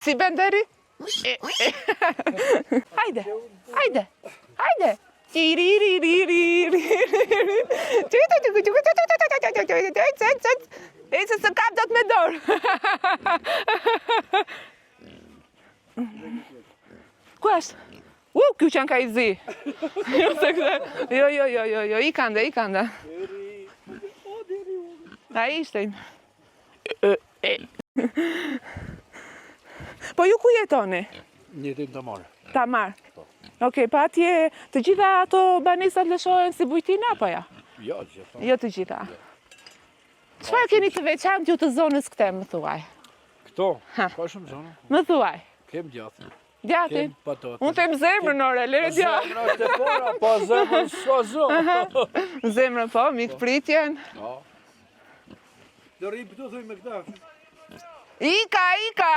Si ben deri? Hajde, hajde, hajde. E se së kap do të me dorë. Ku është? Kjo që ka i zi. Jo, i kanda. A ishte. Po ju ku jetoni? Jetim të marë. Ta marë? Okej, pa atje të gjitha ato banesat lëshohen si bujtina, apo ja? Jo, gjitha. Jo të gjitha. Çfarë keni të veçantë ju të zonës këte, më thuaj? Këto? Ka shumë zonë. Më thuaj. Kem gjatë. Gjatin? Kem patatë. Unë them zemrën, ore, lere gjatë. Zemrën është e para, pa zemrën s'ka zonë. Zemrën po, mikë pritjen. Do rrim këtu thuj me këta. Ika!